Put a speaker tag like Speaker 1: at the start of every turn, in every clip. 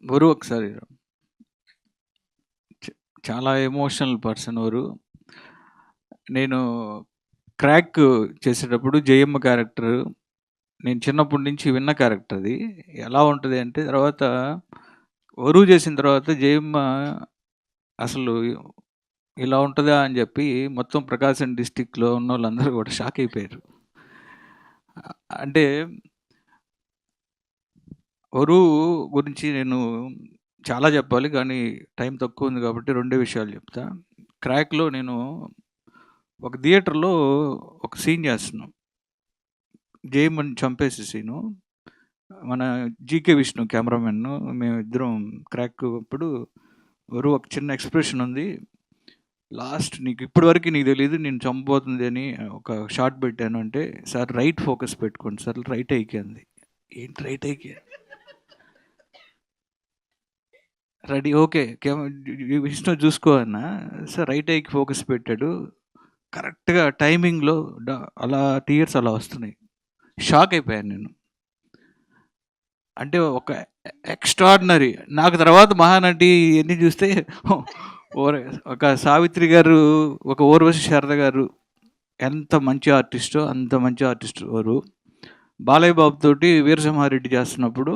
Speaker 1: వరు ఒకసారి చాలా ఎమోషనల్ పర్సన్ వరు. నేను క్రాక్ చేసేటప్పుడు జయమ్మ క్యారెక్టర్ నేను చిన్నప్పటి నుంచి విన్న క్యారెక్టర్ అది. ఎలా ఉంటుంది అంటే తర్వాత వరు చేసిన తర్వాత జయమ్మ అసలు ఇలా ఉంటుందా అని చెప్పి మొత్తం ప్రకాశం డిస్టిక్లో ఉన్న వాళ్ళందరూ కూడా షాక్ అయిపోయారు. అంటే వరు గురించి నేను చాలా చెప్పాలి కానీ టైం తక్కువ ఉంది కాబట్టి 2 విషయాలు చెప్తా. క్రాక్‌లో నేను ఒక థియేటర్‌లో ఒక సీన్ చేస్తున్నాం. జయమ్మని చంపేసే సీను. మన 'జీకే విష్ణు' కెమెరామెన్ మేమిద్దరం క్రాక్ అప్పుడు వరు ఒక చిన్న ఎక్స్‌ప్రెషన్ ఉంది. లాస్ట్ నీకు ఇప్పటివరకు నీకు తెలీదు నేను చంపబోతుంది అని ఒక షాట్ పెట్టాను అంటే, "సార్ రైట్ ఫోకస్ పెట్టుకోండి సార్ రైట్ ఐకి" అంది. ఏంటి రైట్ ఐకి? Ready okay. విష్ణు చూసుకో అన్నా. సార్ రైట్ ఐకి ఫోకస్ పెట్టాడు. కరెక్ట్‌గా టైమింగ్‌లో అలా టీయర్స్ అలా వస్తున్నాయి. షాక్ అయిపోయాను నేను. అంటే ఒక ఎక్స్ట్రార్డినరీ. నాకు తర్వాత మహానటి ఇయన్నీ చూస్తే ఒక సావిత్రి గారు, ఒక ఊర్వశి శారద గారు ఎంత మంచి ఆర్టిస్టో అంత మంచి ఆర్టిస్ట్ వారు. బాలయ్య బాబు తోటి వీరసింహారెడ్డి చేస్తున్నప్పుడు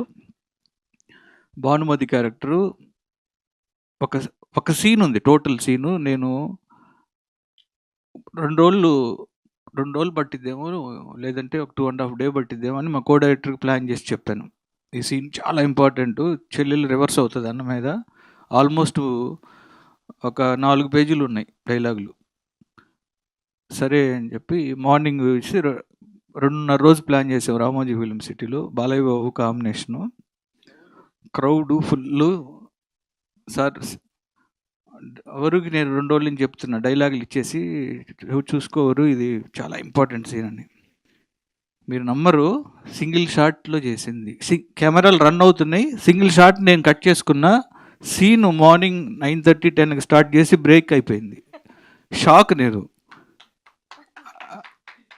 Speaker 1: భానుమతి క్యారెక్టరు ఒక ఒక సీన్ ఉంది. టోటల్ సీను నేను 2 రోజులు పట్టిద్దేమో లేదంటే ఒక 2½ డే పట్టిద్దేమో అని మా కో డైరెక్టర్‌కి ప్లాన్ చేసి చెప్పాను. ఈ సీన్ చాలా ఇంపార్టెంటు. చెల్లెలు రివర్స్ అవుతది అన్న మీద. ఆల్మోస్ట్ ఒక 4 పేజీలు ఉన్నాయి డైలాగులు. సరే అని చెప్పి మార్నింగ్ వచ్చి 2½ రోజు ప్లాన్ చేసాం రామోజీ ఫిల్మ్ సిటీలో. Balayya Babu combination. Crowd full. Sir వరుకి నేను 2 రోజుల నుంచి చెప్తున్నా డైలాగులు ఇచ్చేసి చూసుకోవరు ఇది చాలా ఇంపార్టెంట్ సీన్ అని. మీరు నమ్మరు, సింగిల్ షాట్లో చేసింది. కెమెరాలు రన్ అవుతున్నాయి, సింగిల్ షాట్ నేను కట్ చేసుకున్న సీన్ మార్నింగ్ 9:30, 10కి స్టార్ట్ చేసి బ్రేక్ అయిపోయింది. షాక్ నేను.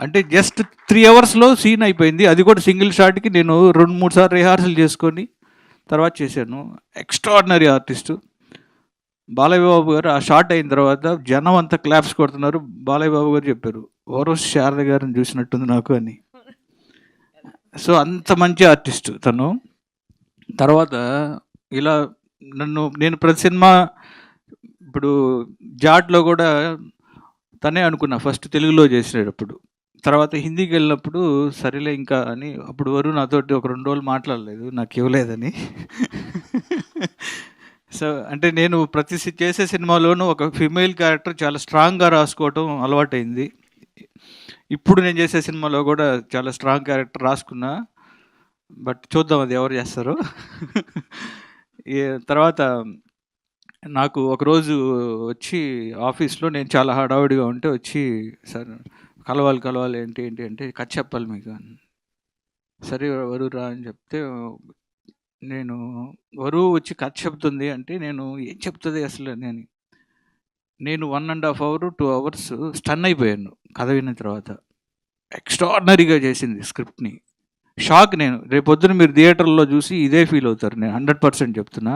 Speaker 1: అంటే జస్ట్ 3 అవర్స్లో సీన్ అయిపోయింది. అది కూడా సింగిల్ షాట్కి నేను 2-3 సార్లు రిహార్సల్ చేసుకొని తర్వాత చేశాను. ఎక్స్ట్రాడినరీ ఆర్టిస్టు బాలయ్య బాబు గారు. ఆ షాట్ అయిన తర్వాత జనం అంతా క్లాప్స్ కొడుతున్నారు. బాలయ్య బాబు గారు చెప్పారు, ఊర్వశి శారద గారిని చూసినట్టుంది నాకు అని. సో అంత మంచి ఆర్టిస్ట్ తను. తర్వాత ఇలా నేను ప్రతి సినిమా ఇప్పుడు జాట్లో కూడా తనే అనుకున్నా ఫస్ట్ తెలుగులో చేసేటప్పుడు. తర్వాత హిందీకి వెళ్ళినప్పుడు సరేలే ఇంకా అని అప్పుడు వరు నాతోటి ఒక 2 రోజులు మాట్లాడలేదు నాకు ఇవ్వలేదని. సో అంటే నేను ప్రతి చేసే సినిమాలోనూ ఒక ఫిమేల్ క్యారెక్టర్ చాలా స్ట్రాంగ్గా రాసుకోవటం అలవాటైంది. ఇప్పుడు నేను చేసే సినిమాలో కూడా చాలా స్ట్రాంగ్ క్యారెక్టర్ రాసుకున్నా. బట్ చూద్దాం అది ఎవరు చేస్తారు. తర్వాత నాకు ఒకరోజు వచ్చి ఆఫీస్లో నేను చాలా హడావుడిగా ఉంటే వచ్చి, సార్ కలవాలి ఏంటి అంటే కథ చెప్పాలి మీకు అని. సరే వరు రా అని చెప్తే నేను వరు వచ్చి కథ చెప్తుంది అంటే నేను ఏం చెప్తుంది అసలు నేను 1½ అవర్ 2 అవర్స్ స్టన్ అయిపోయాను కథ విన్న తర్వాత. ఎక్స్ట్రాడినరీగా చేసింది స్క్రిప్ట్ని. షాక్ నేను. రేపొద్దున మీరు థియేటర్లో చూసి ఇదే ఫీల్ అవుతారు. నేను 100% చెప్తున్నా.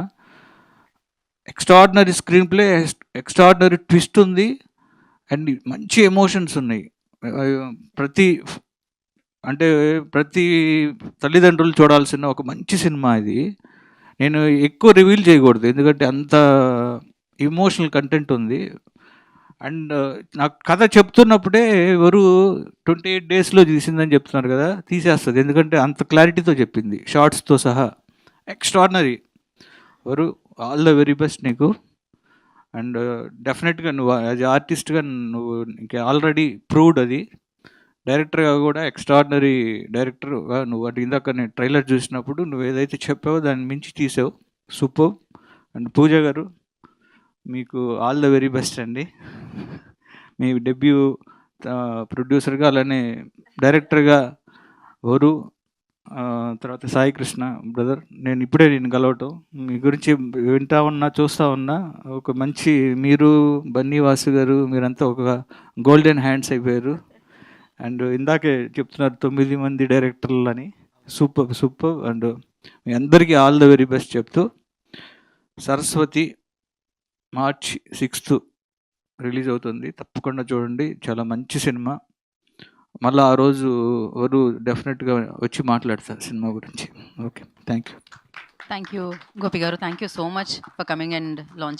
Speaker 1: Extraordinary screen play, extraordinary twist ఉంది అండ్ మంచి ఎమోషన్స్ ఉన్నాయి. ప్రతి తల్లిదండ్రులు చూడాల్సిన ఒక మంచి సినిమా ఇది. నేను ఎక్కువ రివీల్ చేయకూడదు ఎందుకంటే అంత ఎమోషనల్ కంటెంట్ ఉంది. అండ్ నాకు కథ చెప్తున్నప్పుడే ఎవరు 28 డేస్లో తీసిందని చెప్తున్నారు కదా, తీసేస్తుంది ఎందుకంటే అంత క్లారిటీతో చెప్పింది షార్ట్స్తో సహా. ఎక్స్ట్రాడినరీ వరు, ఆల్ ద వెరీ బెస్ట్ నీకు. అండ్ డెఫినెట్గా నువ్వు యాజ్ ఆర్టిస్ట్గా నువ్వు ఇంకా ఆల్రెడీ ప్రూవ్డ్ అది. డైరెక్టర్గా కూడా ఎక్స్ట్రాడినరీ డైరెక్టర్గా నువ్వు. అంటే ఇందాక నేను ట్రైలర్ చూసినప్పుడు నువ్వు ఏదైతే చెప్పావో దాన్ని మించి తీసావు. సూపర్. అండ్ పూజ గారు మీకు ఆల్ ద వెరీ బెస్ట్ అండి. మీ డెబ్యూ ప్రొడ్యూసర్గా అలానే డైరెక్టర్గా వరు, తర్వాత సాయి కృష్ణ బ్రదర్. నేను ఇప్పుడే కలవటం మీ గురించి వింటా ఉన్నా చూస్తూ ఉన్నా. ఒక మంచి మీరు బన్నీ వాసు గారు మీరంతా ఒక గోల్డెన్ హ్యాండ్స్ అయిపోయారు. అండ్ ఇందాకే చెప్తున్నారు 9 మంది డైరెక్టర్లు అని. సూపర్. అండ్ మీ అందరికీ ఆల్ ద వెరీ బెస్ట్ చెప్తూ, సరస్వతి మార్చి 6th రిలీజ్ అవుతుంది, తప్పకుండా చూడండి. చాలా మంచి సినిమా. మళ్ళీ ఆ రోజు ఎవరు డెఫినెట్గా వచ్చి మాట్లాడతారు సినిమా గురించి. Okay, thank you.
Speaker 2: Thank you, Gopi Garu. Thank you so much for coming and launching.